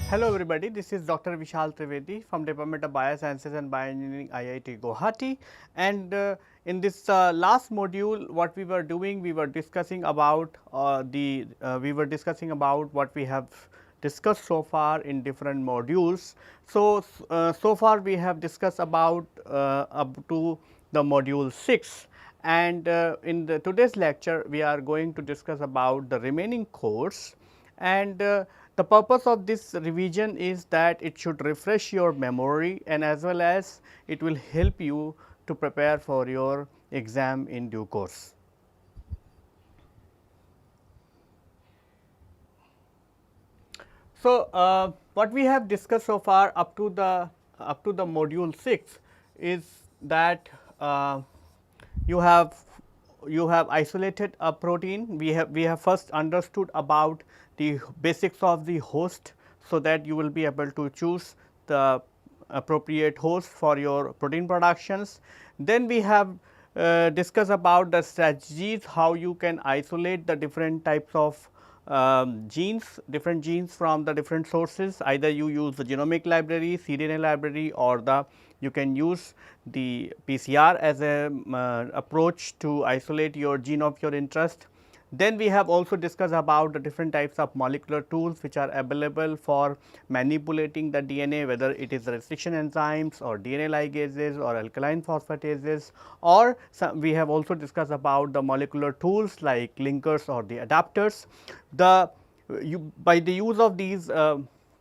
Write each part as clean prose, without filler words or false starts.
Hello everybody, this is Dr. Vishal Trivedi from Department of Biosciences and Bioengineering, IIT Guwahati. And in this last module, what we were doing, we were discussing about what we have discussed so far in different modules. So far we have discussed about up to the module 6, and in the today's lecture we are going to discuss about the remaining course. And the purpose of this revision is that it should refresh your memory, and as well as it will help you to prepare for your exam in due course. So, what we have discussed so far up to the module 6 is that you have isolated a protein. We have first understood about the basics of the host, so that you will be able to choose the appropriate host for your protein productions. Then we have discussed about the strategies, how you can isolate the different types of different genes from the different sources. Either you use the genomic library, cDNA library, or you can use the PCR as a approach to isolate your gene of your interest. Then we have also discussed about the different types of molecular tools which are available for manipulating the DNA, whether it is restriction enzymes or DNA ligases or alkaline phosphatases, or we have also discussed about the molecular tools like linkers or the adapters. By the use of these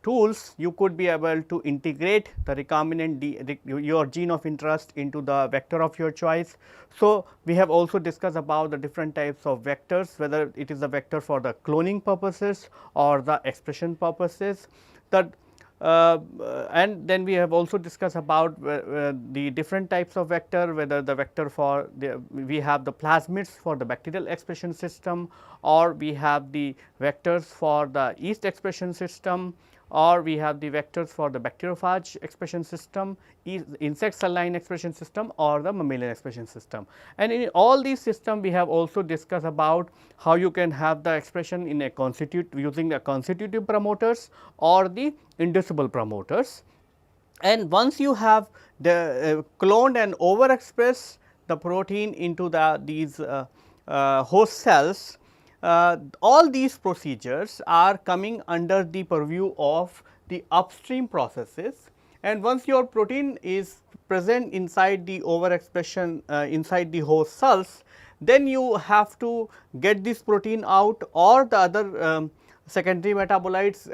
tools, you could be able to integrate the recombinant your gene of interest into the vector of your choice. So, we have also discussed about the different types of vectors, whether it is a vector for the cloning purposes or the expression purposes. And then we have also discussed about the different types of vector, whether the vector for we have the plasmids for the bacterial expression system, or we have the vectors for the yeast expression system, or we have the vectors for the bacteriophage expression system, insect cell line expression system, or the mammalian expression system. And in all these systems, we have also discussed about how you can have the expression in a using the constitutive promoters or the inducible promoters. And once you have the cloned and overexpress the protein into these host cells, all these procedures are coming under the purview of the upstream processes. And once your protein is present inside the overexpression inside the host cells, then you have to get this protein out or the other secondary metabolites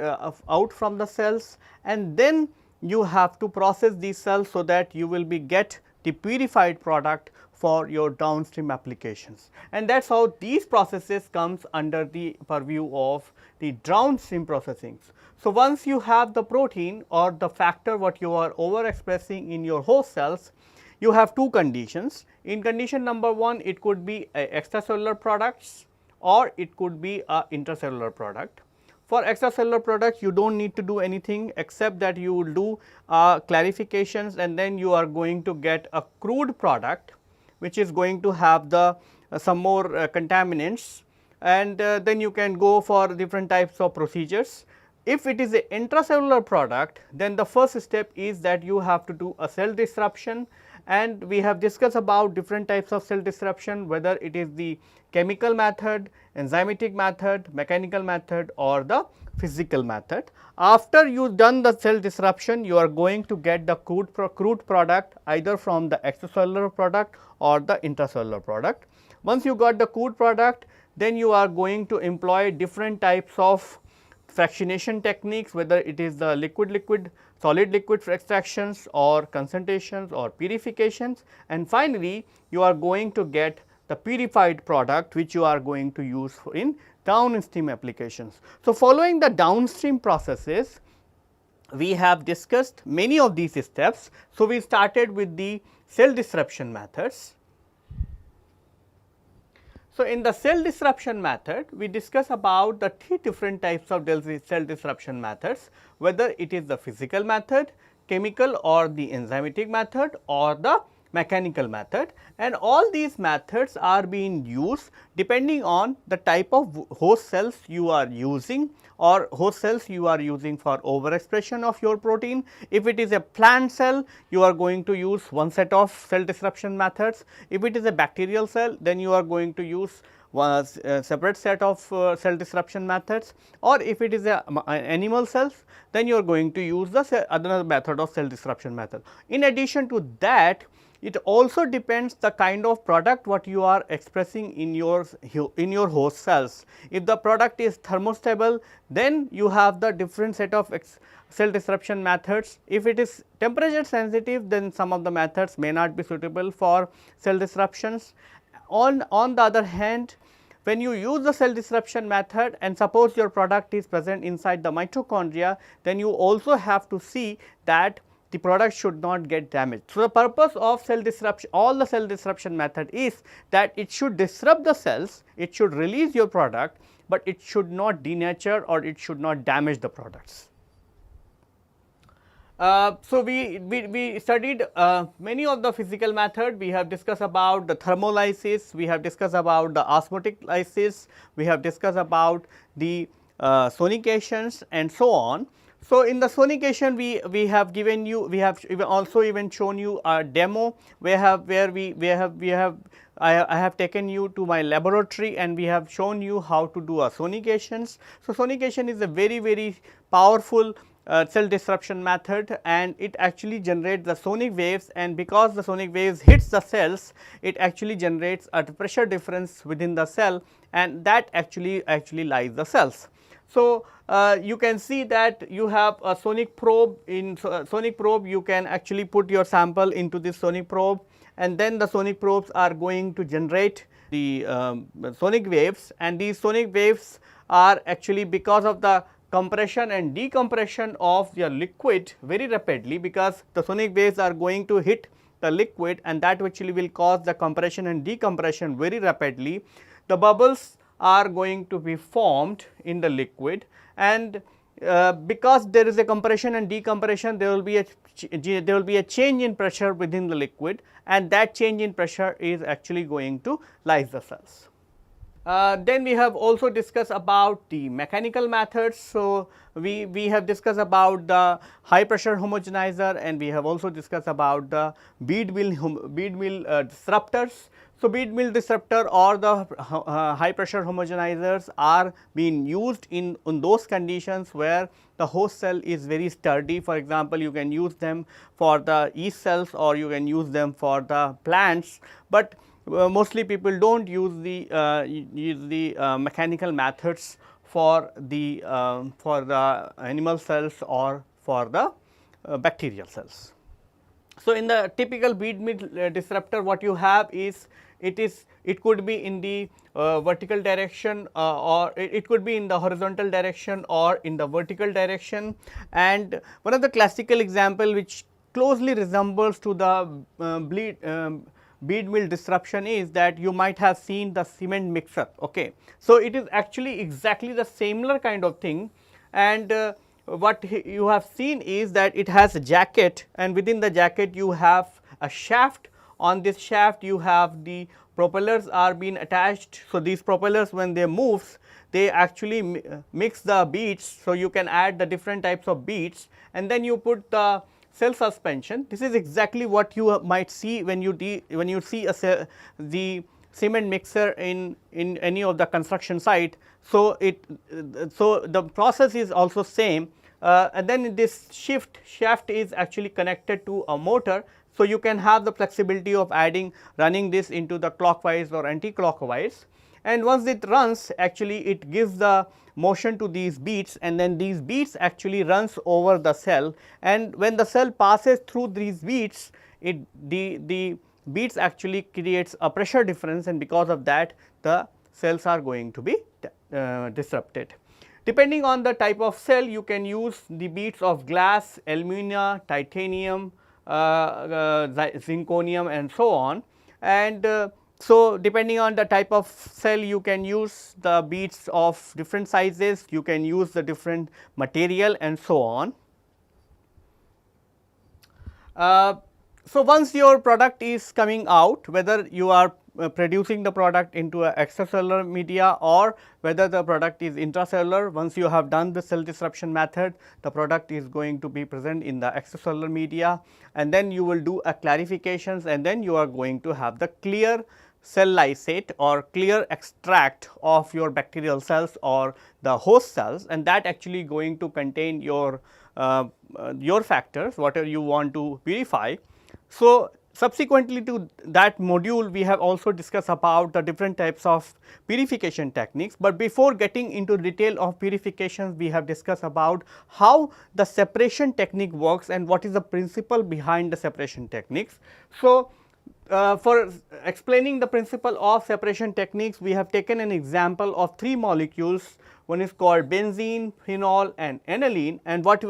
out from the cells, and then you have to process these cells, so that you will get the purified product for your downstream applications. And that is how these processes comes under the purview of the downstream processing. So, once you have the protein or the factor what you are overexpressing in your host cells, you have two conditions. In condition number 1, it could be extracellular products or it could be a intracellular product. For extracellular products, you do not need to do anything except that you will do clarifications, and then you are going to get a crude product which is going to have the some more contaminants, and then you can go for different types of procedures. If it is an intracellular product, then the first step is that you have to do a cell disruption, and we have discussed about different types of cell disruption, whether it is the chemical method, enzymatic method, mechanical method, or the physical method. After you done the cell disruption, you are going to get the crude product either from the extracellular product or the intracellular product. Once you got the crude product, then you are going to employ different types of fractionation techniques, whether it is the liquid solid liquid extractions or concentrations or purifications, and finally, you are going to get the purified product which you are going to use in downstream applications. So, following the downstream processes, we have discussed many of these steps. So, we started with the cell disruption methods. So, in the cell disruption method, we discuss about the 3 different types of cell disruption methods, whether it is the physical method, chemical or the enzymatic method, or the mechanical method, and all these methods are being used depending on the type of host cells you are using, or host cells you are using for overexpression of your protein. If it is a plant cell, you are going to use one set of cell disruption methods. If it is a bacterial cell, then you are going to use was a separate set of cell disruption methods, or if it is a animal cells, then you are going to use the another method of cell disruption method. In addition to that, it also depends the kind of product what you are expressing in your host cells. If the product is thermostable, then you have the different set of cell disruption methods. If it is temperature sensitive, then some of the methods may not be suitable for cell disruptions. On the other hand, when you use the cell disruption method and suppose your product is present inside the mitochondria, then you also have to see that the product should not get damaged. So, the purpose of cell disruption, all the cell disruption method is that it should disrupt the cells, it should release your product, but it should not denature or it should not damage the products. So, we studied many of the physical method. We have discussed about the thermolysis, we have discussed about the osmotic lysis, we have discussed about the sonications and so on. So, in the sonication we have given you, we have also even shown you a demo where I have taken you to my laboratory and we have shown you how to do a sonications. So, sonication is a very powerful cell disruption method, and it actually generates the sonic waves, and because the sonic waves hits the cells, it actually generates a pressure difference within the cell, and that actually lies the cells. So, you can see that you have a sonic probe. In sonic probe you can actually put your sample into this sonic probe, and then the sonic probes are going to generate the sonic waves, and these sonic waves are actually because of the compression and decompression of your liquid very rapidly, because the sonic waves are going to hit the liquid and that actually will cause the compression and decompression very rapidly. The bubbles are going to be formed in the liquid, and because there is a compression and decompression, there will be a change in pressure within the liquid, and that change in pressure is actually going to lyse the cells. Then we have also discussed about the mechanical methods. So, we have discussed about the high pressure homogenizer, and we have also discussed about the bead mill disruptors. So, bead mill disruptor or the high pressure homogenizers are being used in those conditions where the host cell is very sturdy. For example, you can use them for the yeast cells or you can use them for the plants, but mostly people do not use the mechanical methods for the animal cells or for the bacterial cells. So, in the typical bead mill disruptor, what you have is it could be in the vertical direction or it could be in the horizontal direction or in the vertical direction. And one of the classical example which closely resembles to the bead mill disruption is that you might have seen the cement mixer. Okay. So, it is actually exactly the similar kind of thing, and what you have seen is that it has a jacket, and within the jacket you have a shaft. On this shaft you have the propellers are being attached. So, these propellers when they move, they actually mix the beads. So, you can add the different types of beads and then you put the cell suspension. This is exactly what you might see when you see the cement mixer in any of the construction site. So, the process is also same, and then this shaft is actually connected to a motor. So, you can have the flexibility of running this into the clockwise or anti-clockwise, and once it runs, actually it gives the motion to these beads, and then these beads actually runs over the cell, and when the cell passes through these beads, the beads actually creates a pressure difference, and because of that the cells are going to be disrupted. Depending on the type of cell, you can use the beads of glass, alumina, titanium, zirconium and so on, and so depending on the type of cell you can use the beads of different sizes, you can use the different material and so on. So, once your product is coming out, whether you are producing the product into a extracellular media or whether the product is intracellular, once you have done the cell disruption method, the product is going to be present in the extracellular media, and then you will do a clarifications, and then you are going to have the clear cell lysate or clear extract of your bacterial cells or the host cells, and that actually going to contain your factors whatever you want to purify. So, subsequently to that module, we have also discussed about the different types of purification techniques, but before getting into detail of purifications, we have discussed about how the separation technique works and what is the principle behind the separation techniques. So, for explaining the principle of separation techniques, we have taken an example of 3 molecules. One is called benzene, phenol and aniline, and what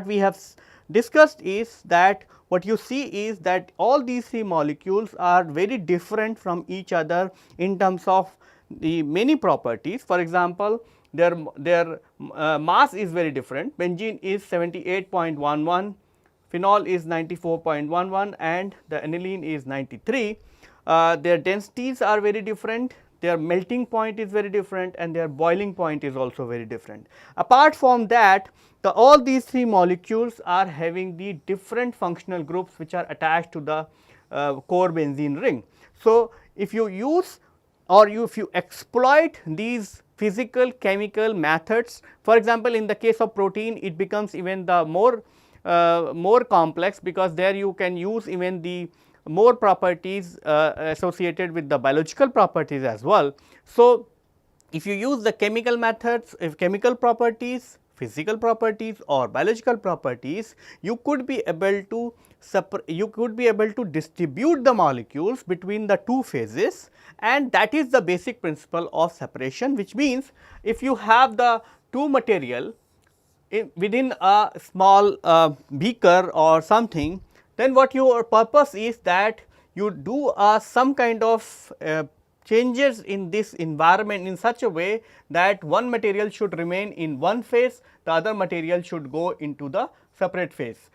we have discussed is that what you see is that all these 3 molecules are very different from each other in terms of the many properties. For example, their mass is very different. Benzene is 78.11, phenol is 94.11 and the aniline is 93. Their densities are very different, their melting point is very different and their boiling point is also very different. Apart from that, all these 3 molecules are having the different functional groups which are attached to the core benzene ring. So, if you use or if you exploit these physical chemical methods, for example, in the case of protein it becomes even the more complex, because there you can use even the more properties associated with the biological properties as well. So, if you use the chemical methods, if chemical properties, physical properties or biological properties, you could be able to distribute the molecules between the 2 phases, and that is the basic principle of separation, which means if you have the 2 material within a small beaker or something, then what your purpose is that you do some kind of changes in this environment in such a way that one material should remain in one phase, the other material should go into the separate phase.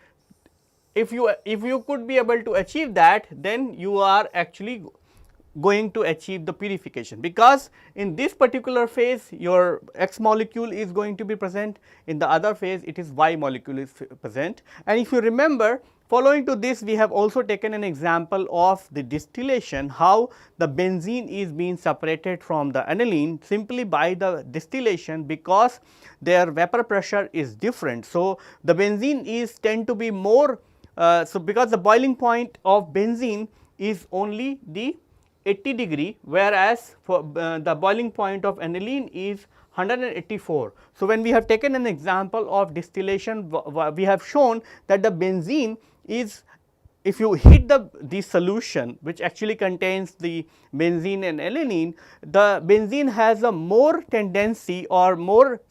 If you could be able to achieve that, then you are actually going to achieve the purification, because in this particular phase your X molecule is going to be present, in the other phase it is Y molecule is present. And if you remember, following to this, we have also taken an example of the distillation, how the benzene is being separated from the aniline simply by the distillation, because their vapor pressure is different. So, the benzene is tend to be more so because the boiling point of benzene is only the 80 degree, whereas for the boiling point of aniline is 184. So, when we have taken an example of distillation, we have shown that the benzene is, if you heat the solution which actually contains the benzene and aniline, the benzene has a more tendency or more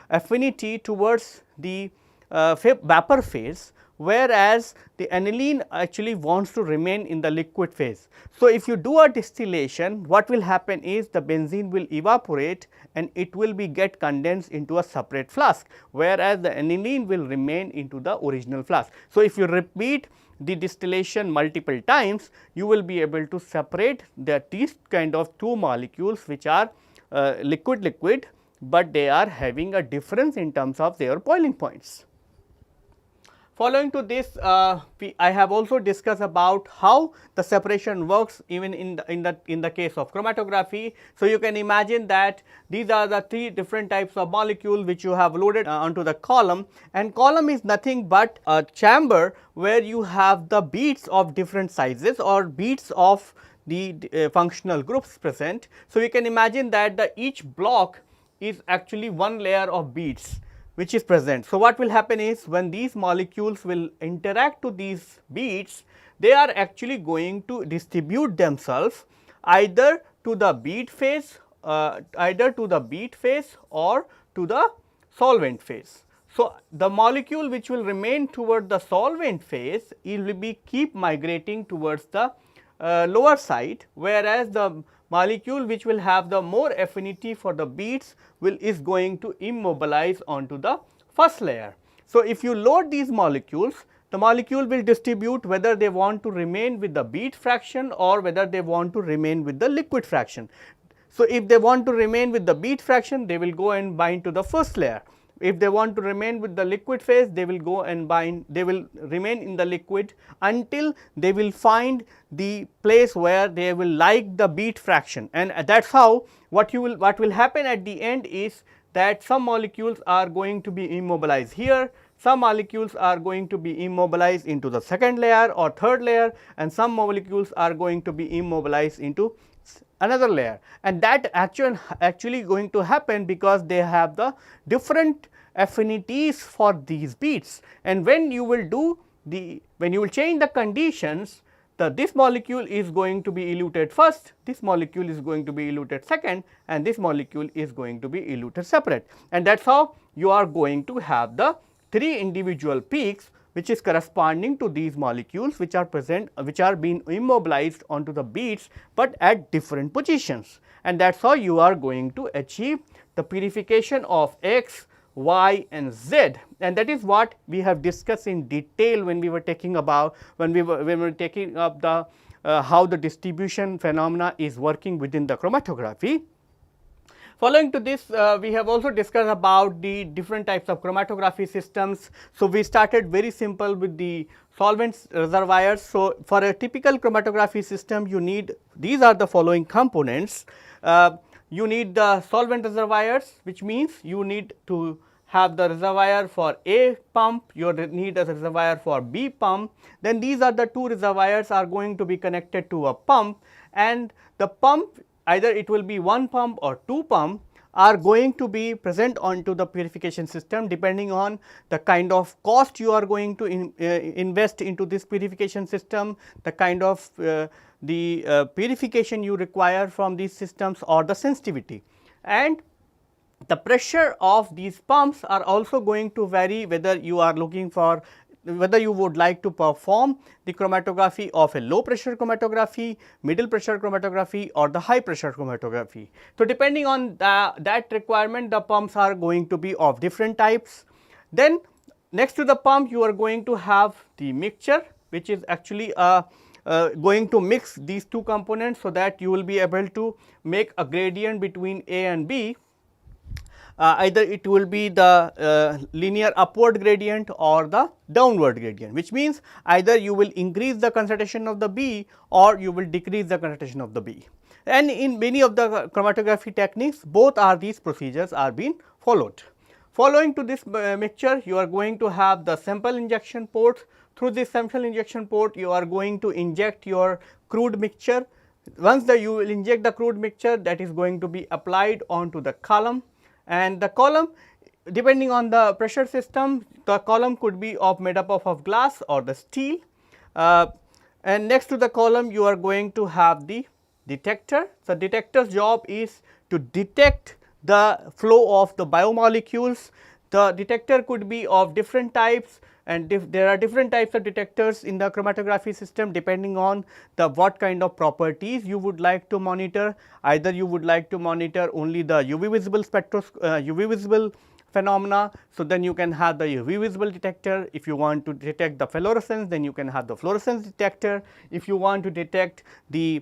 affinity towards the vapor phase, whereas the aniline actually wants to remain in the liquid phase. So, if you do a distillation, what will happen is the benzene will evaporate and it will be get condensed into a separate flask, whereas the aniline will remain into the original flask. So, if you repeat the distillation multiple times, you will be able to separate these kind of 2 molecules which are liquid, but they are having a difference in terms of their boiling points. Following to this, I have also discussed about how the separation works even in the case of chromatography. So, you can imagine that these are the 3 different types of molecules which you have loaded onto the column, and column is nothing but a chamber where you have the beads of different sizes or beads of the functional groups present. So, you can imagine that each block is actually one layer of beads which is present. So, what will happen is when these molecules will interact to these beads, they are actually going to distribute themselves either to the bead phase, or to the solvent phase. So, the molecule which will remain toward the solvent phase, it will be keep migrating towards the lower side, whereas the molecule which will have the more affinity for the beads is going to immobilize onto the first layer. So, if you load these molecules, the molecule will distribute whether they want to remain with the bead fraction or whether they want to remain with the liquid fraction. So, if they want to remain with the bead fraction, they will go and bind to the first layer. If they want to remain with the liquid phase, they will go and bind, they will remain in the liquid until they will find the place where they will like the bead fraction, and that is how what will happen at the end is that some molecules are going to be immobilized here, some molecules are going to be immobilized into the second layer or third layer, and some molecules are going to be immobilized into another layer, and that actually going to happen because they have the different affinities for these beads. And when you will do the, when you will change the conditions, this molecule is going to be eluted first, this molecule is going to be eluted second, and this molecule is going to be eluted separate, and that is how you are going to have the 3 individual peaks which is corresponding to these molecules which are present, which are being immobilized onto the beads, but at different positions, and that is how you are going to achieve the purification of X, Y and Z, and that is what we have discussed in detail when we were taking about, when we were taking up the how the distribution phenomena is working within the chromatography. Following to this, we have also discussed about the different types of chromatography systems. So, we started very simple with the solvents reservoirs. So, for a typical chromatography system, you need, these are the following components. You need the solvent reservoirs, which means you need to have the reservoir for A pump, you need a reservoir for B pump, then these are the 2 reservoirs are going to be connected to a pump, and the pump, either it will be 1 pump or 2 pump, are going to be present onto the purification system depending on the kind of cost you are going to invest into this purification system, the kind of purification you require from these systems or the sensitivity. And the pressure of these pumps are also going to vary, whether you are looking for, whether you would like to perform the chromatography of a low pressure chromatography, middle pressure chromatography or the high pressure chromatography. So, depending on that requirement, the pumps are going to be of different types. Then next to the pump, you are going to have the mixture, which is actually going to mix these 2 components, so that you will be able to make a gradient between A and B. Either it will be the linear upward gradient or the downward gradient, which means either you will increase the concentration of the B or you will decrease the concentration of the B. And in many of the chromatography techniques, both are these procedures are being followed. Following to this mixture, you are going to have the sample injection port. Through this sample injection port, you are going to inject your crude mixture. Once you will inject the crude mixture, that is going to be applied onto the column. And the column, depending on the pressure system, the column could be made up of glass or the steel, and next to the column you are going to have the detector. So, detector's job is to detect the flow of the biomolecules. The detector could be of different types, and there are different types of detectors in the chromatography system depending on the what kind of properties you would like to monitor. Either you would like to monitor only the UV visible UV visible phenomena. So, then you can have the UV visible detector. If you want to detect the fluorescence, then you can have the fluorescence detector. If you want to detect the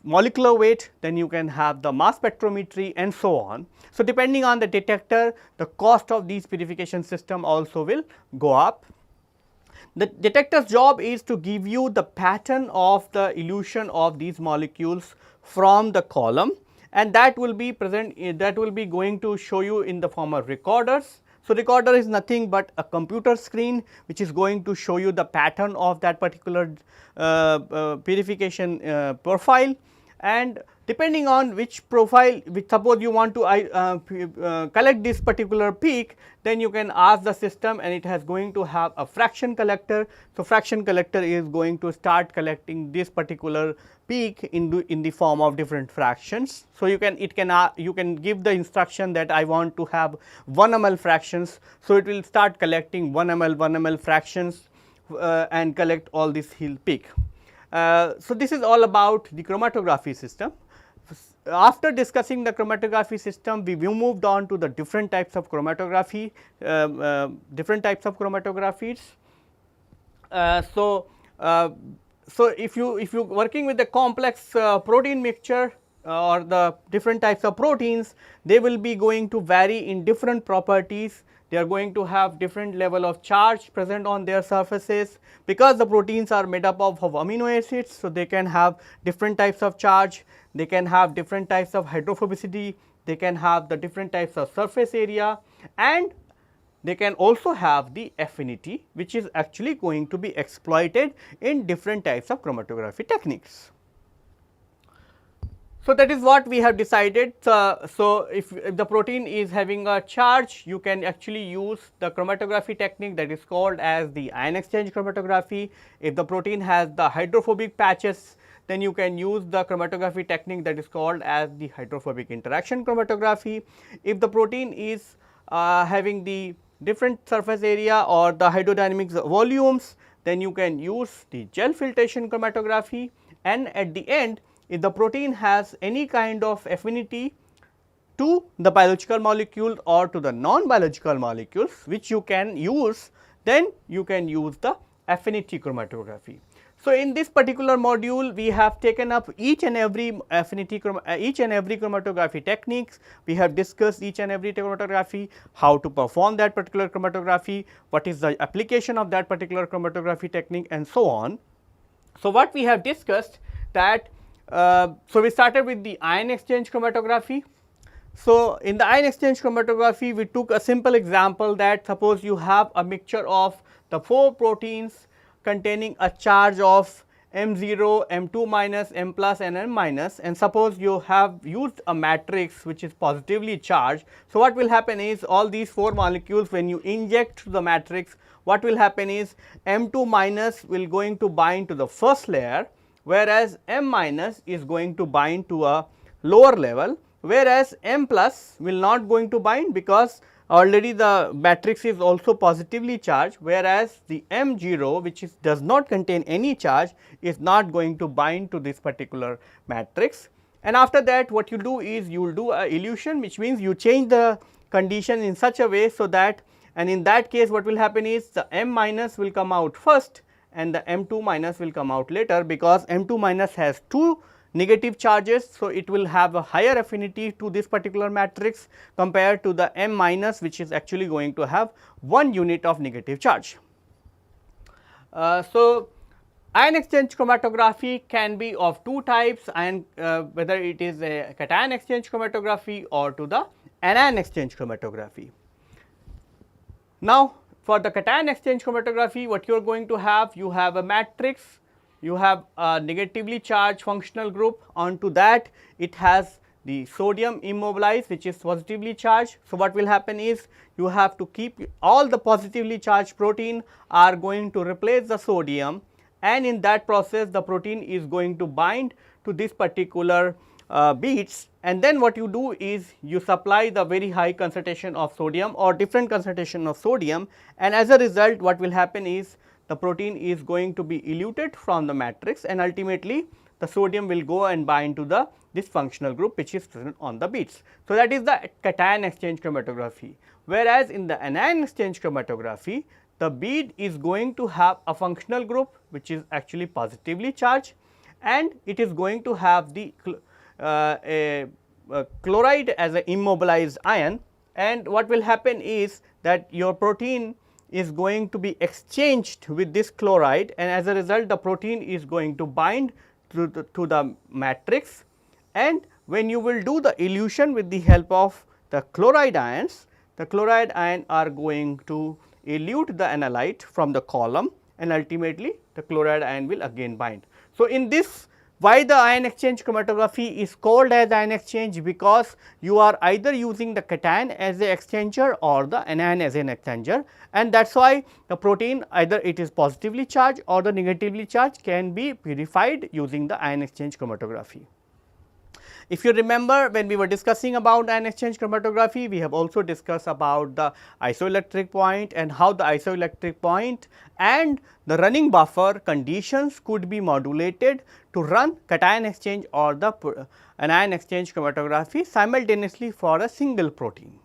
molecular weight, then you can have the mass spectrometry and so on. So, depending on the detector, the cost of these purification system also will go up. The detector's job is to give you the pattern of the elution of these molecules from the column, and that will be present, that will be going to show you in the form of recorders. So, recorder is nothing but a computer screen which is going to show you the pattern of that particular purification profile, and depending on which profile, which suppose you want to collect this particular peak, then you can ask the system and it has going to have a fraction collector. So, fraction collector is going to start collecting this particular peak in the form of different fractions. So, you can give the instruction that I want to have 1 ml fractions. So, it will start collecting 1 ml fractions and collect all this hill peak. So, this is all about the chromatography system. after discussing the chromatography system, we moved on to the different types of chromatography, different types of chromatographies. So, if you working with the complex protein mixture or the different types of proteins, they will be going to vary in different properties. They are going to have different level of charge present on their surfaces, because the proteins are made up of amino acids. So, they can have different types of charge, they can have different types of hydrophobicity, they can have the different types of surface area, and they can also have the affinity, which is actually going to be exploited in different types of chromatography techniques. So, that is what we have decided. So, if the protein is having a charge, you can actually use the chromatography technique that is called as the ion exchange chromatography. If the protein has the hydrophobic patches, then you can use the chromatography technique that is called as the hydrophobic interaction chromatography. If the protein is having the different surface area or the hydrodynamics volumes, then you can use the gel filtration chromatography. And at the end, if the protein has any kind of affinity to the biological molecule or to the non-biological molecules which you can use, then you can use the affinity chromatography. So, in this particular module, we have taken up each and every chromatography techniques. We have discussed each and every chromatography, how to perform that particular chromatography, what is the application of that particular chromatography technique, and so on. So, what we have discussed that, so we started with the ion exchange chromatography. So, in the ion exchange chromatography, we took a simple example that suppose you have a mixture of the 4 proteins containing a charge of M0, M2 minus, M plus and M minus, and suppose you have used a matrix which is positively charged. So, what will happen is all these 4 molecules, when you inject the matrix, what will happen is M2 minus will going to bind to the first layer, whereas M minus is going to bind to a lower level, whereas M plus will not going to bind, because already the matrix is also positively charged, whereas the M0, which is does not contain any charge, is not going to bind to this particular matrix. And after that, what you do is you will do a elution, which means you change the condition in such a way so that, and in that case what will happen is the M minus will come out first and the M2 minus will come out later, because M2 minus has 2 negative charges. So, it will have a higher affinity to this particular matrix compared to the M minus, which is actually going to have 1 unit of negative charge. So, ion exchange chromatography can be of 2 types, and whether it is a cation exchange chromatography or to the anion exchange chromatography. Now, for the cation exchange chromatography, what you are going to have, you have a matrix, you have a negatively charged functional group, onto that it has the sodium immobilized, which is positively charged. So, what will happen is you have to keep all the positively charged protein are going to replace the sodium, and in that process the protein is going to bind to this particular beads, and then what you do is you supply the very high concentration of sodium or different concentration of sodium, and as a result what will happen is the protein is going to be eluted from the matrix, and ultimately the sodium will go and bind to the this functional group which is present on the beads. So, that is the cation exchange chromatography, whereas in the anion exchange chromatography the bead is going to have a functional group which is actually positively charged, and it is going to have the a chloride as an immobilized ion, and what will happen is that your protein is going to be exchanged with this chloride, and as a result the protein is going to bind to the matrix, and when you will do the elution with the help of the chloride ions, the chloride ion are going to elute the analyte from the column, and ultimately the chloride ion will again bind. So, in this, why the ion exchange chromatography is called as ion exchange? Because you are either using the cation as a exchanger or the anion as an exchanger, and that is why the protein either it is positively charged or the negatively charged can be purified using the ion exchange chromatography. If you remember, when we were discussing about ion exchange chromatography, we have also discussed about the isoelectric point and how the isoelectric point and the running buffer conditions could be modulated to run cation exchange or the anion exchange chromatography simultaneously for a single protein.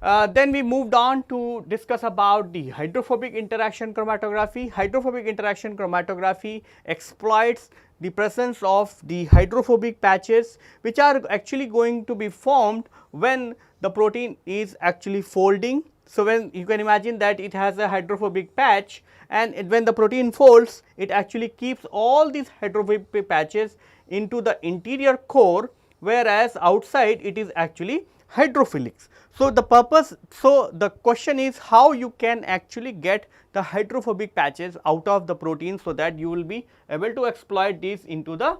Then we moved on to discuss about the hydrophobic interaction chromatography. Hydrophobic interaction chromatography exploits the presence of the hydrophobic patches, which are actually going to be formed when the protein is actually folding. So, when you can imagine that it has a hydrophobic patch, and when the protein folds, it actually keeps all these hydrophobic patches into the interior core, whereas outside it is actually hydrophilic. So, the question is how you can actually get the hydrophobic patches out of the protein, so that you will be able to exploit these into the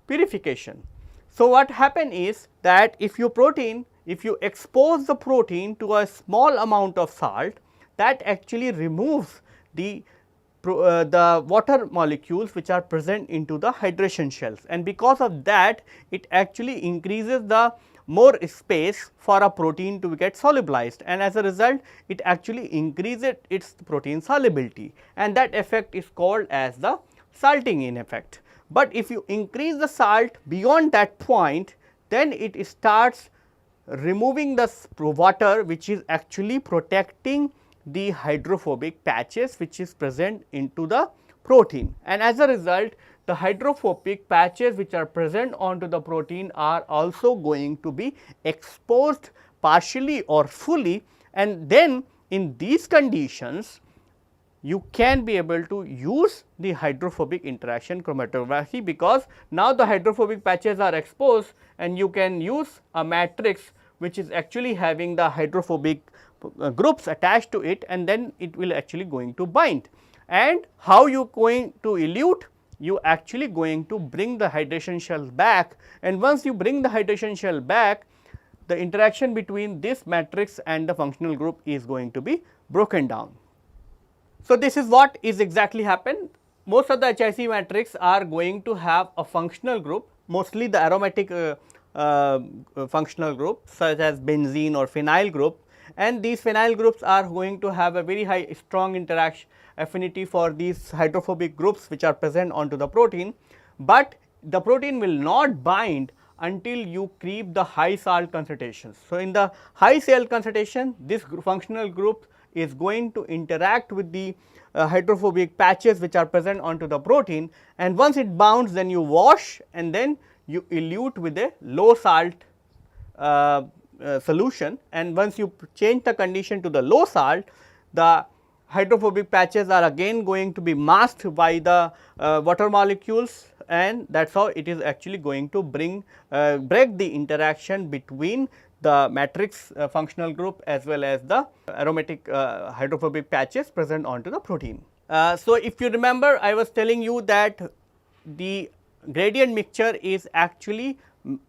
purification. So, what happen is that if you expose the protein to a small amount of salt, that actually removes the water molecules which are present into the hydration shells, and because of that it actually increases the more space for a protein to get solubilized, and as a result it actually increases its protein solubility, and that effect is called as the salting in effect. But if you increase the salt beyond that point, then it starts removing the water which is actually protecting the hydrophobic patches which is present into the protein, and as a result the hydrophobic patches which are present onto the protein are also going to be exposed partially or fully, and then in these conditions you can be able to use the hydrophobic interaction chromatography, because now the hydrophobic patches are exposed and you can use a matrix which is actually having the hydrophobic groups attached to it, and then it will actually going to bind. And how you going to elute? You actually going to bring the hydration shell back, and once you bring the hydration shell back, the interaction between this matrix and the functional group is going to be broken down. So, this is what is exactly happened. Most of the HIC matrix are going to have a functional group, mostly the aromatic functional group such as benzene or phenyl group, and these phenyl groups are going to have a very high strong interaction affinity for these hydrophobic groups which are present onto the protein, but the protein will not bind until you keep the high salt concentrations. So, in the high salt concentration, this functional group is going to interact with the hydrophobic patches which are present onto the protein, and once it bounds, then you wash and then you elute with a low salt solution, and once you change the condition to the low salt, the hydrophobic patches are again going to be masked by the water molecules, and that is how it is actually going to break the interaction between the matrix functional group as well as the aromatic hydrophobic patches present onto the protein. So, if you remember, I was telling you that the gradient mixture is actually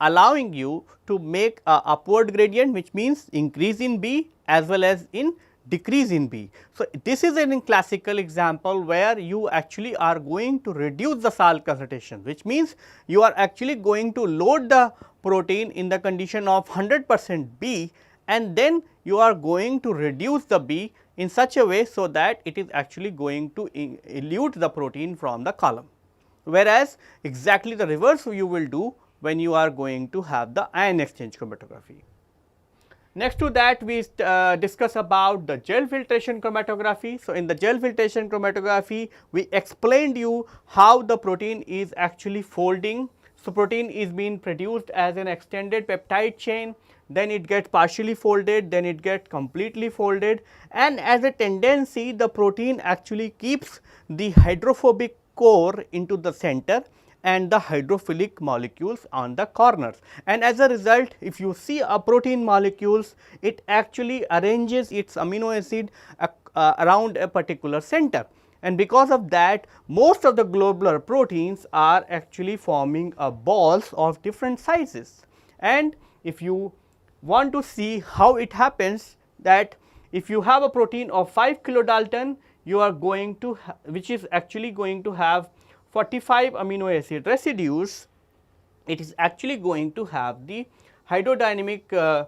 allowing you to make a upward gradient, which means increase in B as well as in decrease in B. So, this is a classical example where you actually are going to reduce the salt concentration, which means you are actually going to load the protein in the condition of 100% B, and then you are going to reduce the B in such a way, so that it is actually going to elute the protein from the column, whereas exactly the reverse you will do when you are going to have the ion exchange chromatography. Next to that, we discuss about the gel filtration chromatography. So, in the gel filtration chromatography, we explained you how the protein is actually folding. So, protein is being produced as an extended peptide chain, then it gets partially folded, then it gets completely folded, and as a tendency the protein actually keeps the hydrophobic core into the center and the hydrophilic molecules on the corners, and as a result if you see a protein molecules, it actually arranges its amino acid around a particular center, and because of that most of the globular proteins are actually forming balls of different sizes. And if you want to see how it happens, that if you have a protein of 5 kilodalton, you are going to which is actually going to have 45 amino acid residues, it is actually going to have the hydrodynamic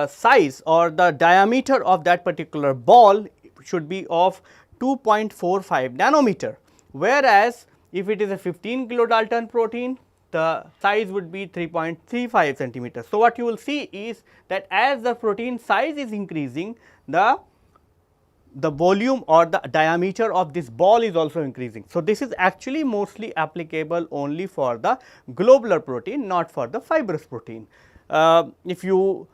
size, or the diameter of that particular ball should be of 2.45 nanometer, whereas if it is a 15 kilodalton protein, the size would be 3.35 centimeters. So, what you will see is that as the protein size is increasing, the volume or the diameter of this ball is also increasing. So, this is actually mostly applicable only for the globular protein, not for the fibrous protein. If you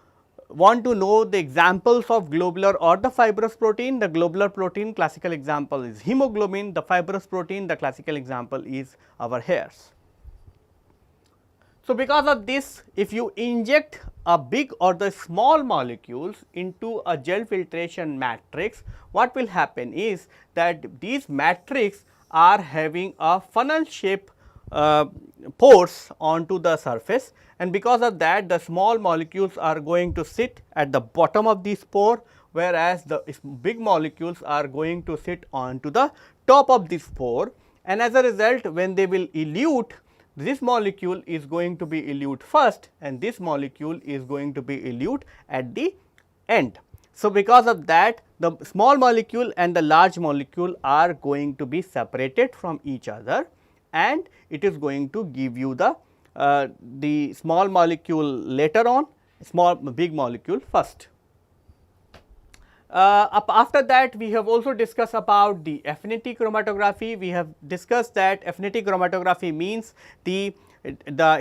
want to know the examples of globular or the fibrous protein, the globular protein classical example is hemoglobin, the fibrous protein the classical example is our hairs. So, because of this, if you inject a big or the small molecules into a gel filtration matrix, what will happen is that these matrix are having a funnel shape pores onto the surface, and because of that the small molecules are going to sit at the bottom of this pore, whereas the big molecules are going to sit onto the top of this pore, and as a result when they will elute, this molecule is going to be elute first and this molecule is going to be elute at the end. So, because of that the small molecule and the large molecule are going to be separated from each other, and it is going to give you the small molecule later on, big molecule first. After that we have also discussed about the affinity chromatography. We have discussed that affinity chromatography means the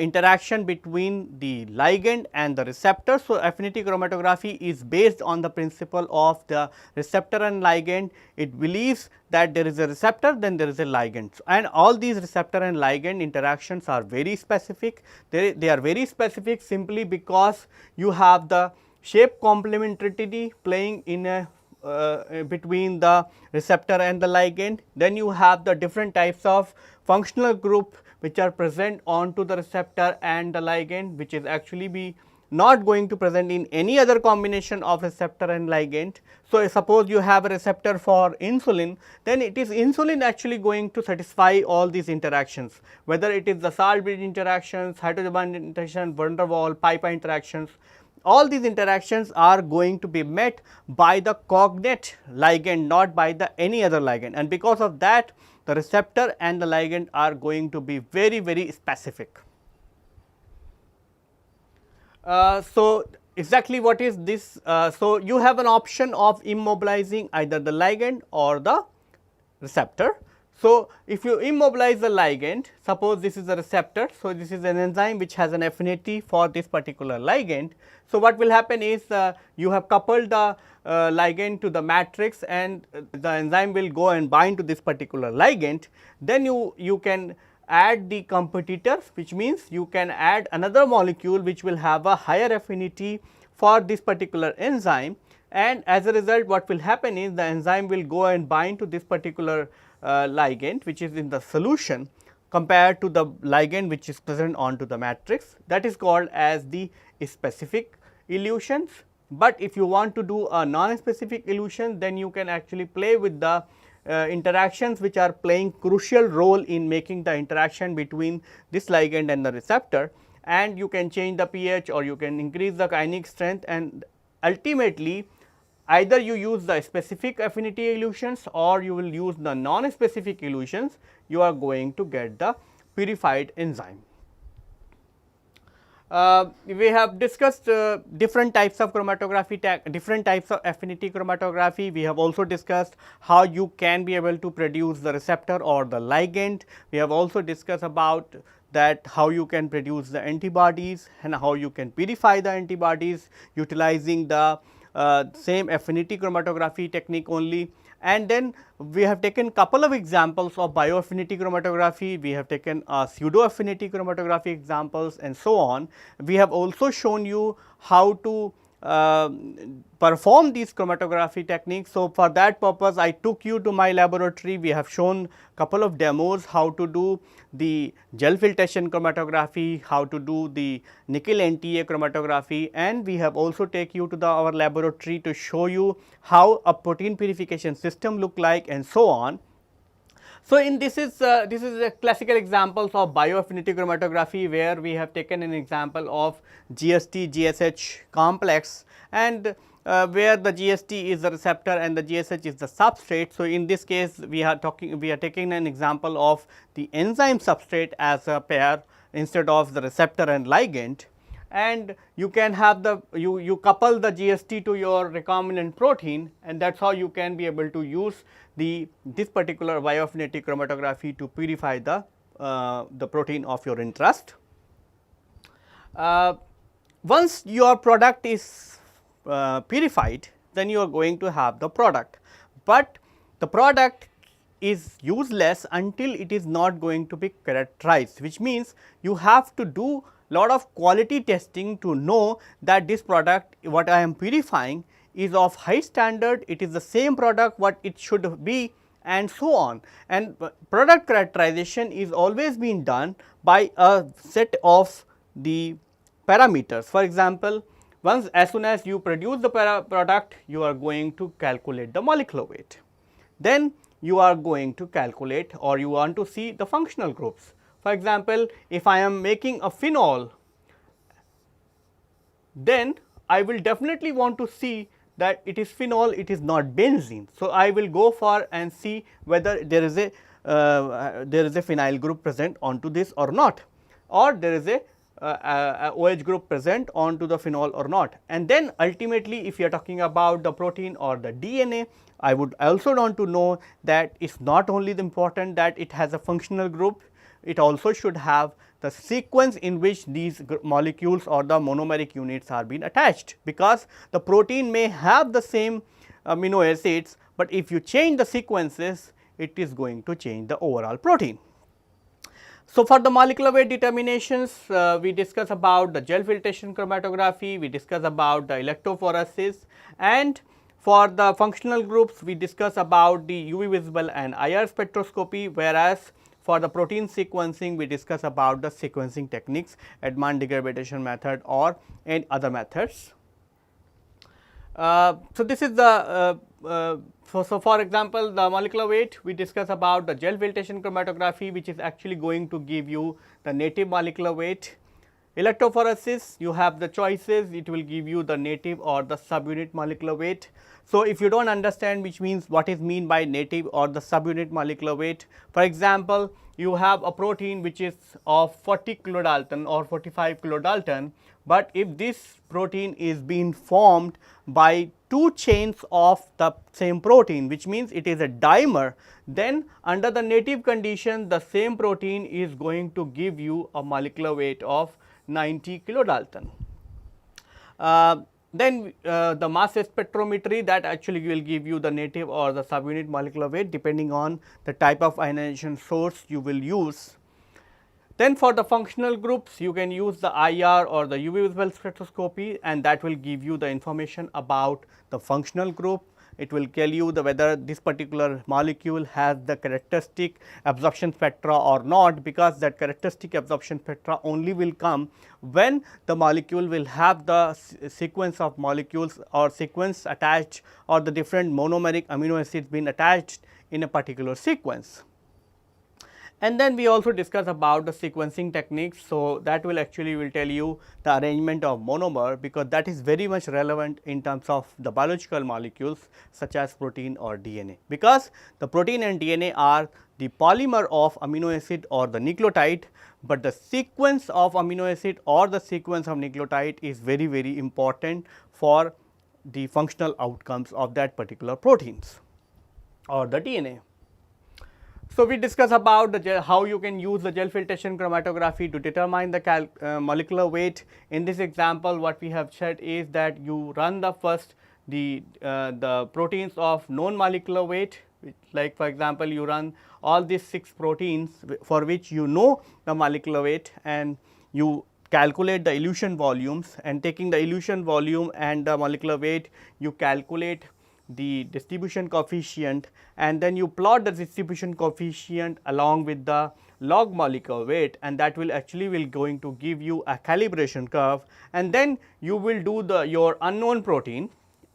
interaction between the ligand and the receptor. So, affinity chromatography is based on the principle of the receptor and ligand. It believes that there is a receptor, then there is a ligand, and all these receptor and ligand interactions are very specific. They are very specific simply because you have the shape complementarity playing in a between the receptor and the ligand. Then you have the different types of functional group which are present onto the receptor and the ligand, which is actually be not going to present in any other combination of receptor and ligand. So, suppose you have a receptor for insulin, then it is insulin actually going to satisfy all these interactions, whether it is the salt bridge interactions, hydrogen bond interaction, van der Waal, pipa interactions. All these interactions are going to be met by the cognate ligand, not by the any other ligand, and because of that the receptor and the ligand are going to be very specific. So, exactly what is this? So, you have an option of immobilizing either the ligand or the receptor. So, if you immobilize the ligand, suppose this is a receptor. So, this is an enzyme which has an affinity for this particular ligand. So, what will happen is you have coupled the ligand to the matrix, and the enzyme will go and bind to this particular ligand. Then you can add the competitors, which means you can add another molecule which will have a higher affinity for this particular enzyme, and as a result what will happen is the enzyme will go and bind to this particular ligand which is in the solution compared to the ligand which is present onto the matrix. That is called as the specific elutions. But if you want to do a non-specific elution, then you can actually play with the interactions which are playing crucial role in making the interaction between this ligand and the receptor, and you can change the pH or you can increase the kinetic strength, and ultimately either you use the specific affinity elutions or you will use the non-specific elutions, you are going to get the purified enzyme. We have discussed different types of chromatography, different types of affinity chromatography. We have also discussed how you can be able to produce the receptor or the ligand. We have also discussed about that how you can produce the antibodies and how you can purify the antibodies utilizing the same affinity chromatography technique only. And then we have taken couple of examples of bioaffinity chromatography, we have taken pseudo affinity chromatography examples and so on. We have also shown you how to perform these chromatography techniques. So, for that purpose I took you to my laboratory. We have shown couple of demos how to do the gel filtration chromatography, how to do the nickel NTA chromatography, and we have also take you to our laboratory to show you how a protein purification system look like and so on. So, in this is a classical examples of bioaffinity chromatography, where we have taken an example of GST GSH complex, and where the GST is the receptor and the GSH is the substrate. So, in this case we are taking an example of the enzyme substrate as a pair instead of the receptor and ligand, and you can have the you couple the GST to your recombinant protein, and that is how you can be able to use this particular bioaffinity chromatography to purify the protein of your interest. Once your product is purified, then you are going to have the product, but the product is useless until it is not going to be characterized, which means you have to do lot of quality testing to know that this product what I am purifying is of high standard, it is the same product what it should be, and so on. And product characterization is always being done by a set of the parameters. For example, once as soon as you produce the product, you are going to calculate the molecular weight. Then you are going to calculate, or you want to see the functional groups. For example, if I am making a phenol, then I will definitely want to see that it is phenol, it is not benzene. So, I will go for and see whether there is a phenyl group present onto this or not, or there is a OH group present onto the phenol or not. And then ultimately, if you are talking about the protein or the DNA, I would also want to know that it is not only important that it has a functional group, it also should have the sequence in which these molecules or the monomeric units are being attached, because the protein may have the same amino acids, but if you change the sequences, it is going to change the overall protein. So, for the molecular weight determinations, we discuss about the gel filtration chromatography, we discuss about the electrophoresis, and for the functional groups we discuss about the UV visible and IR spectroscopy, whereas for the protein sequencing we discuss about the sequencing techniques, Edman degradation method or any other methods. So, this is the so for example, the molecular weight we discuss about the gel filtration chromatography, which is actually going to give you the native molecular weight. Electrophoresis, you have the choices, it will give you the native or the subunit molecular weight. So, if you do not understand which means what is mean by native or the subunit molecular weight, for example, you have a protein which is of 40 kilodalton or 45 kilodalton, but if this protein is being formed by two chains of the same protein, which means it is a dimer, then under the native condition the same protein is going to give you a molecular weight of 90 kilodalton. Then the mass spectrometry, that actually will give you the native or the subunit molecular weight depending on the type of ionization source you will use. Then for the functional groups, you can use the IR or the UV visible spectroscopy, and that will give you the information about the functional group. It will tell you whether this particular molecule has the characteristic absorption spectra or not, because that characteristic absorption spectra only will come when the molecule will have the sequence of molecules or sequence attached, or the different monomeric amino acids being attached in a particular sequence. And then we also discuss about the sequencing techniques. So, that will actually will tell you the arrangement of monomer, because that is very much relevant in terms of the biological molecules such as protein or DNA, because the protein and DNA are the polymer of amino acid or the nucleotide, but the sequence of amino acid or the sequence of nucleotide is very important for the functional outcomes of that particular proteins or the DNA. So, we discuss about the how you can use the gel filtration chromatography to determine the molecular weight. In this example, what we have said is that you run the first the proteins of known molecular weight, like for example, you run all these 6 proteins for which you know the molecular weight, and you calculate the elution volumes, and taking the elution volume and the molecular weight, you calculate the distribution coefficient, and then you plot the distribution coefficient along with the log molecular weight, and that will actually will going to give you a calibration curve, and then you will do your unknown protein,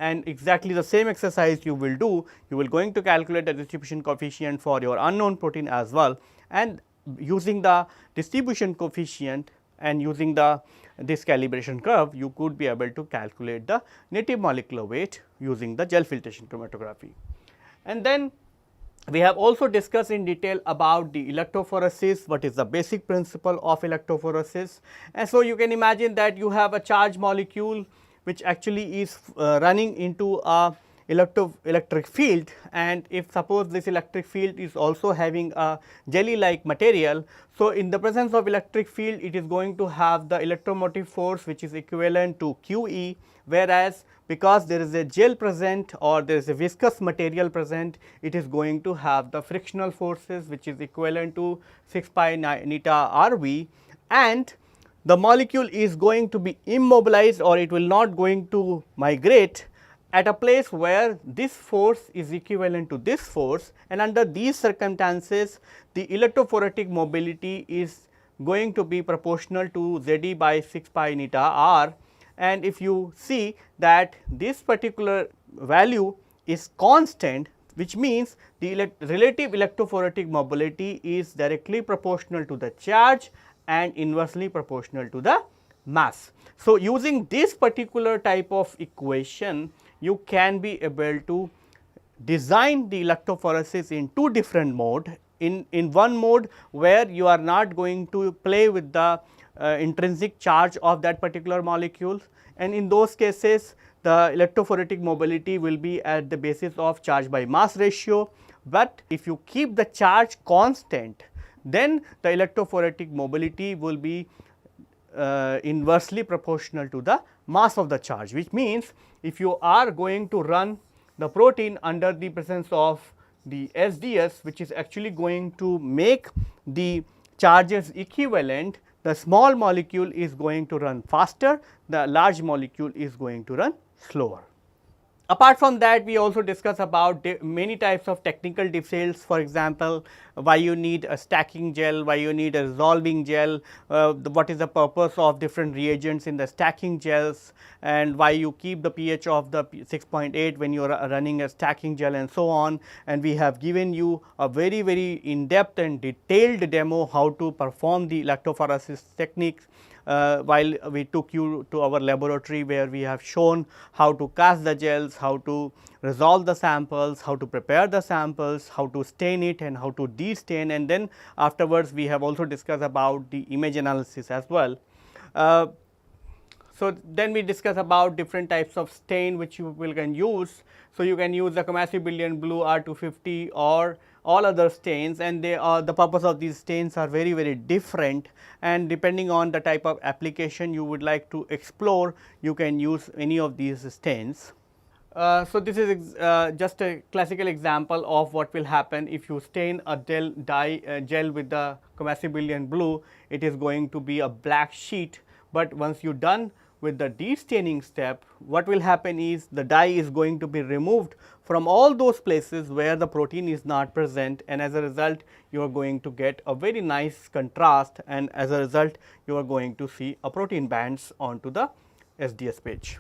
and exactly the same exercise you will do. You will going to calculate the distribution coefficient for your unknown protein as well, and using the distribution coefficient and using the this calibration curve, you could be able to calculate the native molecular weight using the gel filtration chromatography. And then we have also discussed in detail about the electrophoresis, what is the basic principle of electrophoresis. And so, you can imagine that you have a charged molecule which actually is running into a electric field, and if suppose this electric field is also having a jelly like material. So, in the presence of electric field, it is going to have the electromotive force which is equivalent to QE, whereas because there is a gel present or there is a viscous material present, it is going to have the frictional forces which is equivalent to 6 pi neta RV, and the molecule is going to be immobilized or it will not going to migrate at a place where this force is equivalent to this force, and under these circumstances the electrophoretic mobility is going to be proportional to Z by 6 pi neta R. And if you see that this particular value is constant, which means the relative electrophoretic mobility is directly proportional to the charge and inversely proportional to the mass. So, using this particular type of equation, you can be able to design the electrophoresis in two different mode. In one mode where you are not going to play with the intrinsic charge of that particular molecule, and in those cases the electrophoretic mobility will be at the basis of charge by mass ratio. But if you keep the charge constant, then the electrophoretic mobility will be inversely proportional to the mass of the charge, which means if you are going to run the protein under the presence of the SDS, which is actually going to make the charges equivalent, the small molecule is going to run faster, the large molecule is going to run slower. Apart from that, we also discuss about many types of technical details. For example, why you need a stacking gel, why you need a resolving gel, what is the purpose of different reagents in the stacking gels, and why you keep the pH of the 6.8 when you are running a stacking gel, and so on. And we have given you a very in-depth and detailed demo how to perform the electrophoresis techniques. While we took you to our laboratory where we have shown how to cast the gels, how to resolve the samples, how to prepare the samples, how to stain it and how to de-stain, and then afterwards we have also discussed about the image analysis as well. So, then we discuss about different types of stain which you can use. So, you can use the Commercial Blue R250 or all other stains, and they are the purpose of these stains are very different, and depending on the type of application you would like to explore, you can use any of these stains. So, this is just a classical example of what will happen if you stain a gel with the Commercial Blue. It is going to be a black sheet, but once you done with the de-staining step, what will happen is the dye is going to be removed from all those places where the protein is not present, and as a result you are going to get a very nice contrast, and as a result you are going to see a protein bands onto the SDS page.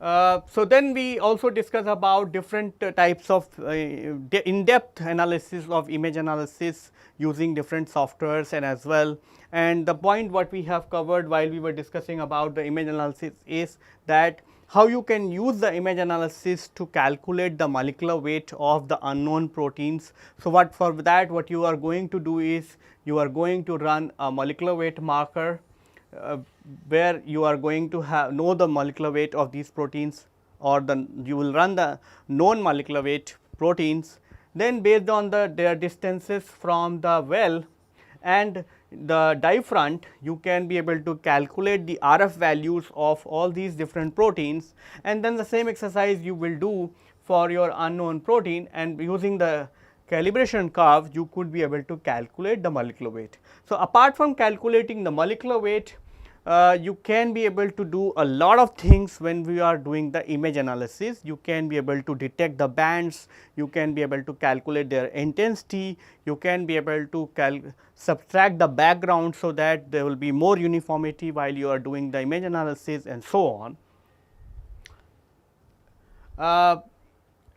So, then we also discuss about different types of in-depth analysis of image analysis using different softwares and as well. And the point what we have covered while we were discussing about the image analysis is that how you can use the image analysis to calculate the molecular weight of the unknown proteins. So, what for that what you are going to do is you are going to run a molecular weight marker where you are going to know the molecular weight of these proteins, or you will run the known molecular weight proteins. Then based on their distances from the well and the dye front, you can be able to calculate the RF values of all these different proteins, and then the same exercise you will do for your unknown protein, and using the calibration curve you could be able to calculate the molecular weight. So, apart from calculating the molecular weight, you can be able to do a lot of things when we are doing the image analysis. You can be able to detect the bands, you can be able to calculate their intensity, you can be able to subtract the background, so that there will be more uniformity while you are doing the image analysis and so on.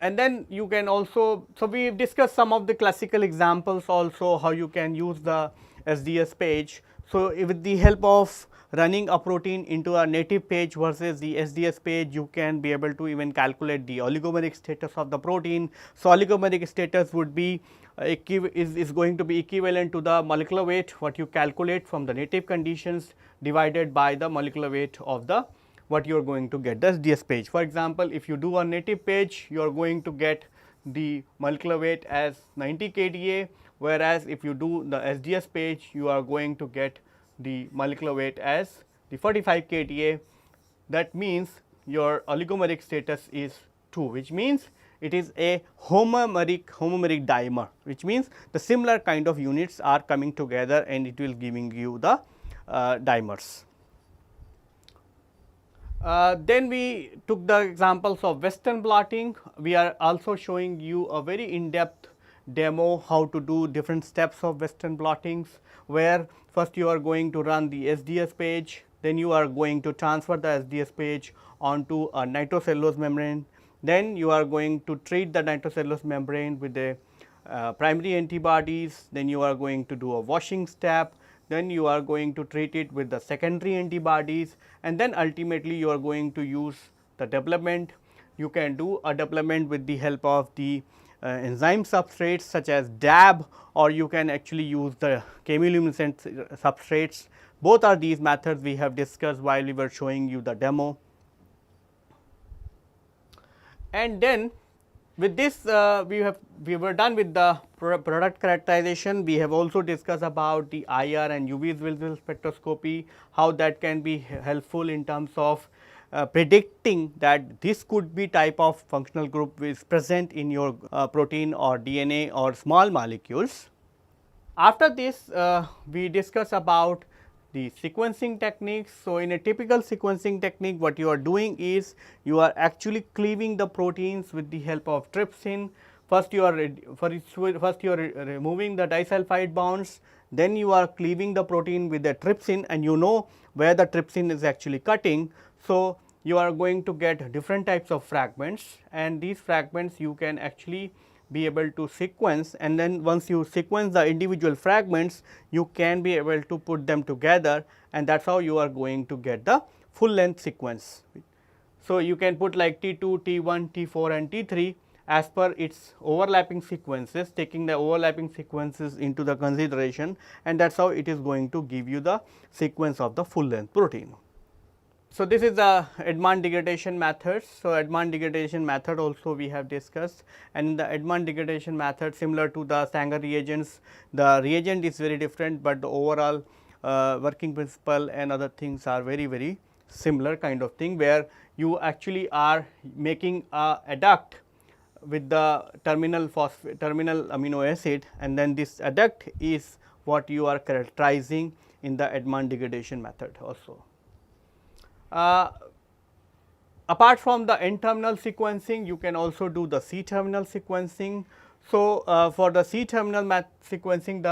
And then you can also, so we have discussed some of the classical examples also, how you can use the SDS page. So, with the help of running a protein into a native page versus the SDS page, you can be able to even calculate the oligomeric status of the protein. So, oligomeric status would be is going to be equivalent to the molecular weight what you calculate from the native conditions divided by the molecular weight of the what you are going to get the SDS page. For example, if you do a native page, you are going to get the molecular weight as 90 kDa, whereas if you do the SDS page, you are going to get the molecular weight as the 45 kDa. That means your oligomeric status is 2, which means it is a homomeric dimer, which means the similar kind of units are coming together and it will giving you the dimers. Then we took the examples of Western blotting. We are also showing you a very in-depth demo how to do different steps of Western blottings, where first you are going to run the SDS page, then you are going to transfer the SDS page onto a nitrocellulose membrane, then you are going to treat the nitrocellulose membrane with the primary antibodies, then you are going to do a washing step, then you are going to treat it with the secondary antibodies, and then ultimately you are going to use the development. You can do a development with the help of the enzyme substrates such as DAB, or you can actually use the chemiluminescent substrates. Both are these methods we have discussed while we were showing you the demo. And then with this we were done with the product characterization. We have also discussed about the IR and UV visible spectroscopy, how that can be helpful in terms of predicting that this could be type of functional group which is present in your protein or DNA or small molecules. After this we discuss about the sequencing techniques. So, in a typical sequencing technique, what you are doing is you are actually cleaving the proteins with the help of trypsin. First you are removing the disulfide bonds, then you are cleaving the protein with the trypsin, and you know where the trypsin is actually cutting. So, you are going to get different types of fragments, and these fragments you can actually be able to sequence, and then once you sequence the individual fragments, you can be able to put them together, and that is how you are going to get the full length sequence. So, you can put like T2, T1, T4 and T3 as per its overlapping sequences, taking the overlapping sequences into the consideration, and that is how it is going to give you the sequence of the full length protein. So, this is the Edman degradation methods. So, Edman degradation method also we have discussed, and in the Edman degradation method, similar to the Sanger reagents, the reagent is very different, but the overall working principle and other things are very similar kind of thing, where you actually are making a adduct with the terminal amino acid, and then this adduct is what you are characterizing in the Edman degradation method also. Apart from the N-terminal sequencing, you can also do the C-terminal sequencing. So, for the C-terminal sequencing,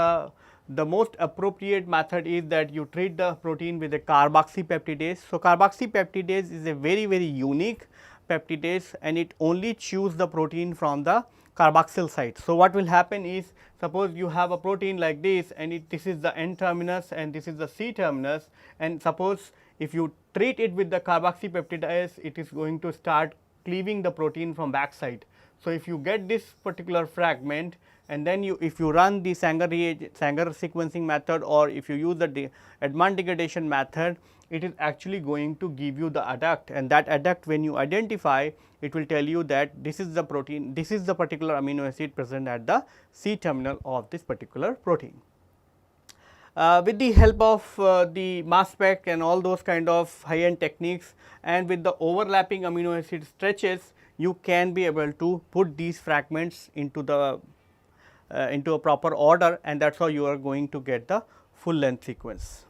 the most appropriate method is that you treat the protein with a carboxypeptidase. So, carboxypeptidase is a very unique peptidase, and it only chews the protein from the carboxyl site. So, what will happen is, suppose you have a protein like this, and this is the N terminus and this is the C terminus, and suppose if you treat it with the carboxypeptidase, it is going to start cleaving the protein from backside. So, if you get this particular fragment, and then if you run the Sanger sequencing method, or if you use the Edman degradation method, it is actually going to give you the adduct, and that adduct, when you identify, it will tell you that this is the protein, this is the particular amino acid present at the C terminal of this particular protein. With the help of the mass spec and all those kind of high end techniques, and with the overlapping amino acid stretches, you can be able to put these fragments into the into a proper order, and that is how you are going to get the full length sequence.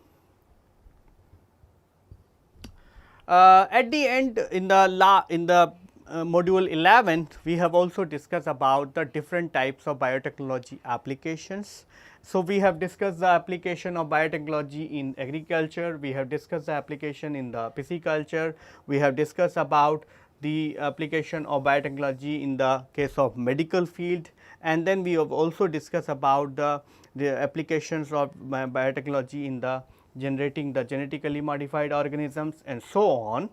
At the end, in the module 11, we have also discussed about the different types of biotechnology applications. So, we have discussed the application of biotechnology in agriculture, we have discussed the application in the pisciculture, we have discussed about the application of biotechnology in the case of medical field, and then we have also discussed about the applications of biotechnology in the generating the genetically modified organisms and so on.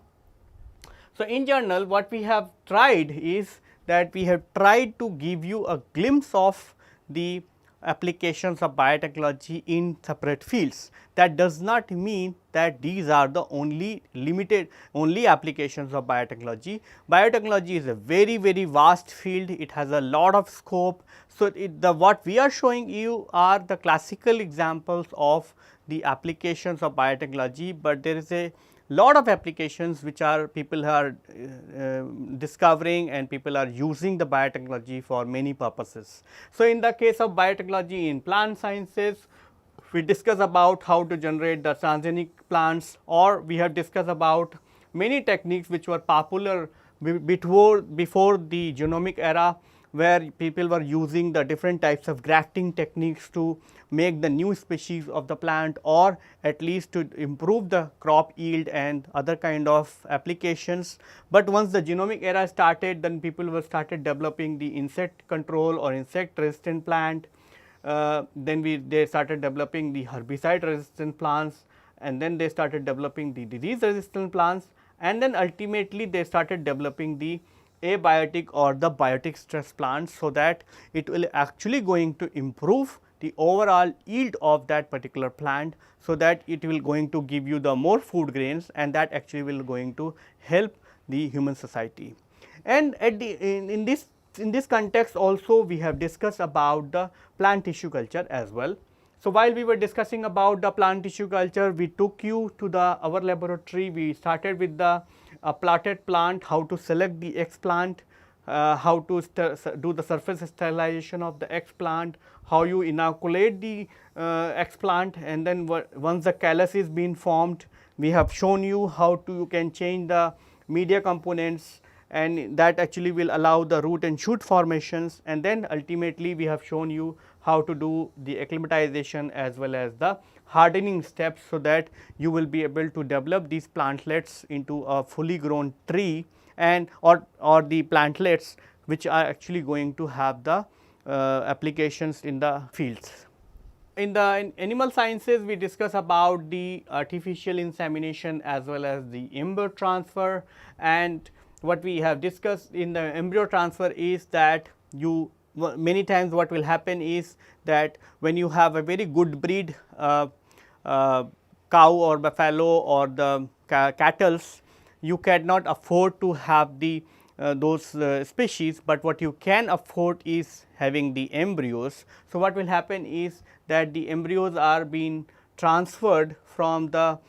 So, in general what we have tried is that we have tried to give you a glimpse of the applications of biotechnology in separate fields. That does not mean that these are the only applications of biotechnology. Biotechnology is a very vast field, it has a lot of scope. So, what we are showing you are the classical examples of the applications of biotechnology, but there is a lot of applications which are people are discovering and people are using the biotechnology for many purposes. So, in the case of biotechnology in plant sciences, we discuss about how to generate the transgenic plants, or we have discussed about many techniques which were popular before the genomic era, where people were using the different types of grafting techniques to make the new species of the plant, or at least to improve the crop yield and other kind of applications. But once the genomic era started, then people were started developing the insect control or insect resistant plant. Then they started developing the herbicide resistant plants, and then they started developing the disease resistant plants, and then ultimately they started developing the abiotic or the biotic stress plants, so that it will actually going to improve the overall yield of that particular plant, so that it will going to give you the more food grains, and that actually will going to help the human society. And at the in this context also we have discussed about the plant tissue culture as well. So, while we were discussing about the plant tissue culture, we took you to our laboratory. We started with the plotted plant, how to select the X plant, how to do the surface sterilization of the X plant, how you inoculate the X plant, and then once the callus is being formed, we have shown you how you can change the media components, and that actually will allow the root and shoot formations, and then ultimately we have shown you how to do the acclimatization as well as the hardening steps, so that you will be able to develop these plantlets into a fully grown tree, and or the plantlets which are actually going to have the applications in the fields. In the animal sciences, we discuss about the artificial insemination as well as the embryo transfer, and what we have discussed in the embryo transfer is that many times what will happen is that when you have a very good breed cow or buffalo or the cattle, you cannot afford to have the those species, but what you can afford is having the embryos. So, what will happen is that the embryos are being transferred from the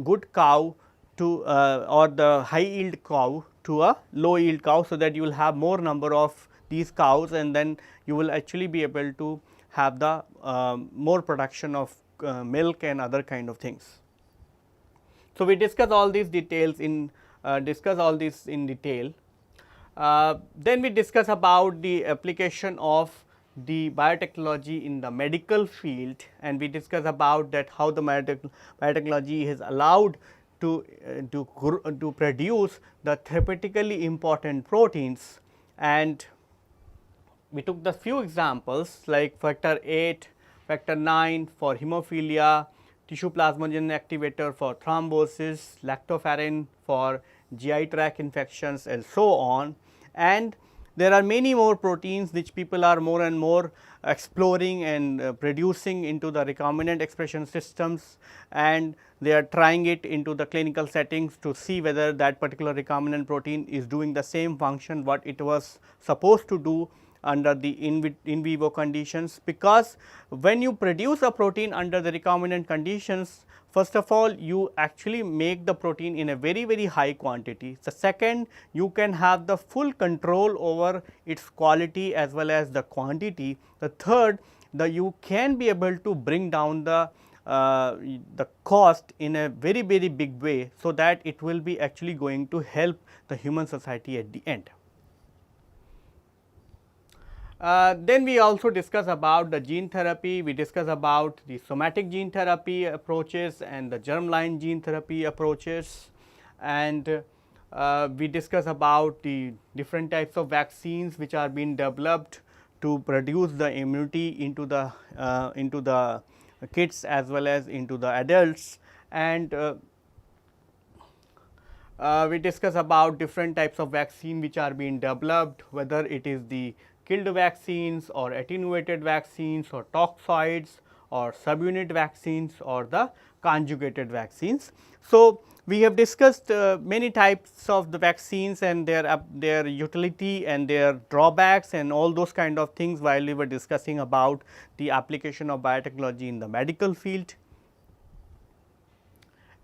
good cow to or the high yield cow to a low yield cow, so that you will have more number of these cows, and then you will actually be able to have the more production of milk and other kind of things. So, we discuss all these details in detail. Then we discuss about the application of the biotechnology in the medical field, and we discuss about that how the biotechnology has allowed to produce the therapeutically important proteins, and we took the few examples like factor 8, factor 9 for hemophilia, tissue plasminogen activator for thrombosis, lactoferrin for GI tract infections and so on. And there are many more proteins which people are more and more exploring and producing into the recombinant expression systems, and they are trying it into the clinical settings to see whether that particular recombinant protein is doing the same function what it was supposed to do under the in vivo conditions. Because when you produce a protein under the recombinant conditions, first of all you actually make the protein in a very high quantity. The second, you can have the full control over its quality as well as the quantity. The third, you can be able to bring down the the cost in a very big way, so that it will be actually going to help the human society at the end. Then we also discuss about the gene therapy, we discuss about the somatic gene therapy approaches and the germline gene therapy approaches, and we discuss about the different types of vaccines which are being developed to produce the immunity into the kids as well as into the adults, and we discuss about different types of vaccine which are being developed, whether it is the killed vaccines or attenuated vaccines or toxoids or subunit vaccines or the conjugated vaccines. So, we have discussed many types of the vaccines and their utility and their drawbacks and all those kind of things while we were discussing about the application of biotechnology in the medical field.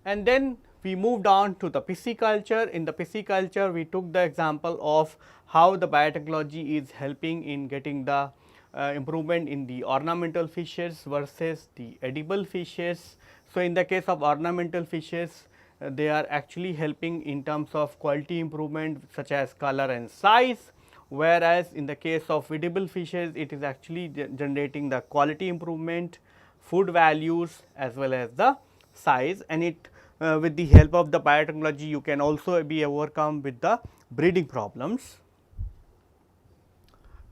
And then we moved on to the pisciculture. In the pisciculture, we took the example of how the biotechnology is helping in getting the improvement in the ornamental fishes versus the edible fishes. So, in the case of ornamental fishes, they are actually helping in terms of quality improvement such as color and size, whereas in the case of edible fishes, it is actually generating the quality improvement, food values as well as the size, and it with the help of the biotechnology you can also be overcome with the breeding problems.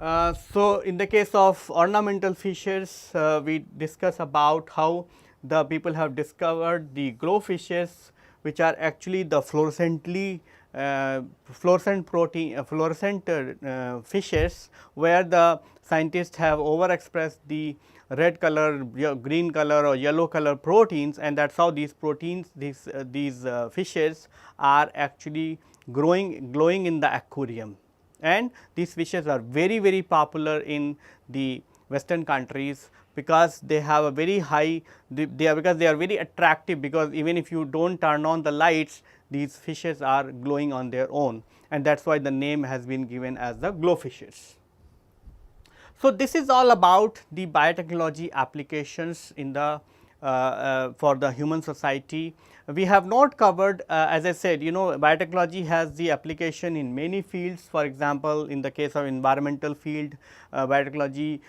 So, in the case of ornamental fishes, we discuss about how the people have discovered the glow fishes, which are actually the fluorescent protein fluorescent fishes, where the scientists have overexpressed the red color, green color or yellow color proteins, and that is how these proteins, these fishes are actually glowing in the aquarium. And these fishes are very popular in the western countries, because they have a very high, because they are very attractive, because even if you do not turn on the lights, these fishes are glowing on their own, and that is why the name has been given as the glow fishes. So, this is all about the biotechnology applications in the for the human society. We have not covered, as I said, biotechnology has the application in many fields. For example, in the case of environmental field, biotechnology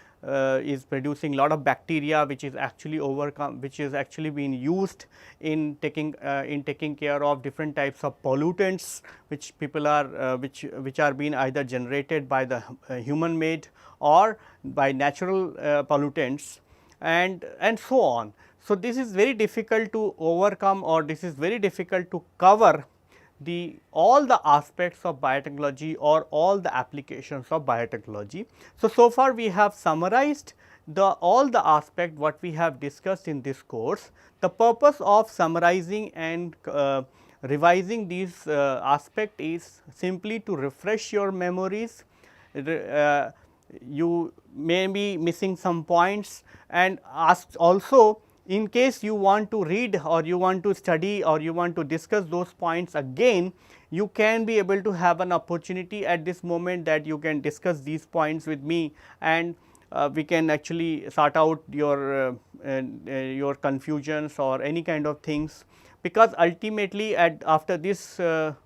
is producing lot of bacteria which is actually being used in taking care of different types of pollutants which people are which are being either generated by the human made or by natural pollutants, and so on. So, this is very difficult to overcome, or this is very difficult to cover all the aspects of biotechnology or all the applications of biotechnology. So far we have summarized all the aspect what we have discussed in this course. The purpose of summarizing and revising these aspect is simply to refresh your memories. You may be missing some points, and also in case you want to read or you want to study or you want to discuss those points again, you can be able to have an opportunity at this moment that you can discuss these points with me, and we can actually sort out your confusions or any kind of things, because ultimately after this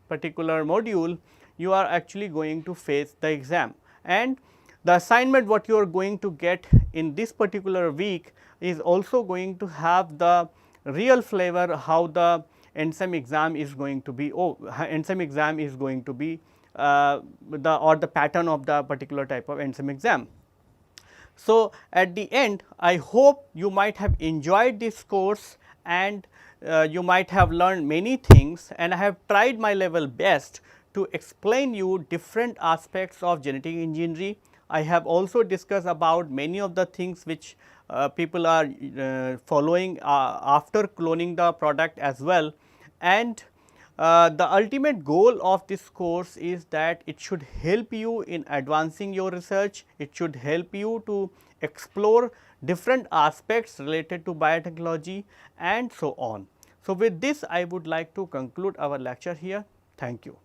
particular module you are actually going to face the exam, and the assignment what you are going to get in this particular week is also going to have the real flavor how the endsem exam is going to be, endsem exam is going to be the pattern of the particular type of endsem exam. So, at the end I hope you might have enjoyed this course, and you might have learned many things, and I have tried my level best to explain you different aspects of genetic engineering. I have also discussed about many of the things which people are following after cloning the product as well, and the ultimate goal of this course is that it should help you in advancing your research, it should help you to explore different aspects related to biotechnology and so on. So, with this I would like to conclude our lecture here. Thank you.